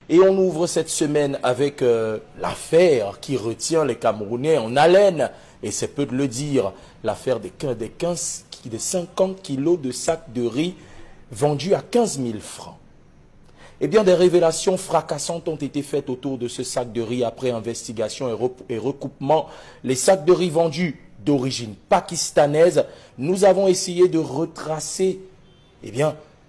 Et on ouvre cette semaine avec l'affaire qui retient les Camerounais en haleine, et c'est peu de le dire, l'affaire des 50 kilos de sacs de riz vendus à 15 000 francs. Eh bien, des révélations fracassantes ont été faites autour de ce sac de riz après investigation et recoupement. Les sacs de riz vendus d'origine pakistanaise, nous avons essayé de retracer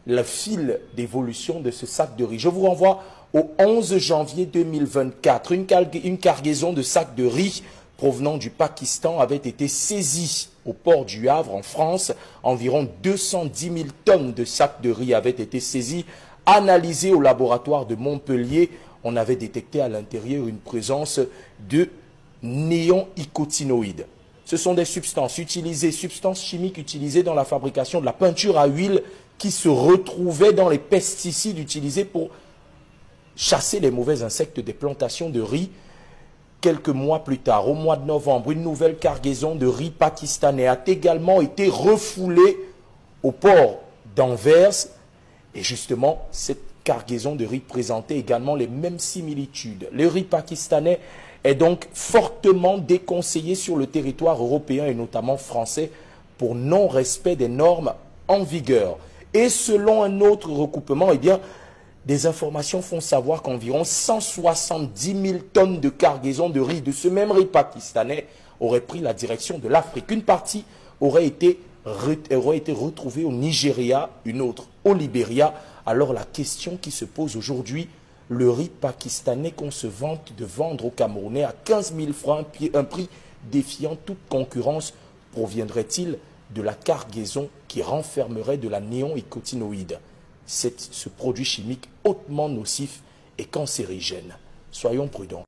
le fil d'évolution de ce sac de riz. Je vous renvoie au 11 janvier 2024. Une cargaison de sacs de riz provenant du Pakistan avait été saisie au port du Havre en France. Environ 210 000 tonnes de sacs de riz avaient été saisies. Analysées au laboratoire de Montpellier, on avait détecté à l'intérieur une présence de néonicotinoïdes. Ce sont des substances chimiques utilisées dans la fabrication de la peinture à huile qui se retrouvaient dans les pesticides utilisés pour chasser les mauvais insectes des plantations de riz. Quelques mois plus tard, au mois de novembre, une nouvelle cargaison de riz pakistanais a également été refoulée au port d'Anvers. Et justement, cette cargaison de riz présentait également les mêmes similitudes. Le riz pakistanais est donc fortement déconseillé sur le territoire européen et notamment français pour non-respect des normes en vigueur. Et selon un autre recoupement, des informations font savoir qu'environ 170 000 tonnes de cargaison de riz, de ce même riz pakistanais, auraient pris la direction de l'Afrique. Une partie aurait été retrouvée au Nigeria, une autre au Libéria. Alors la question qui se pose aujourd'hui, le riz pakistanais qu'on se vante de vendre aux Camerounais à 15 000 francs, un prix défiant toute concurrence, proviendrait-il de la cargaison qui renfermerait de la néonicotinoïde? C'est ce produit chimique hautement nocif et cancérigène. Soyons prudents.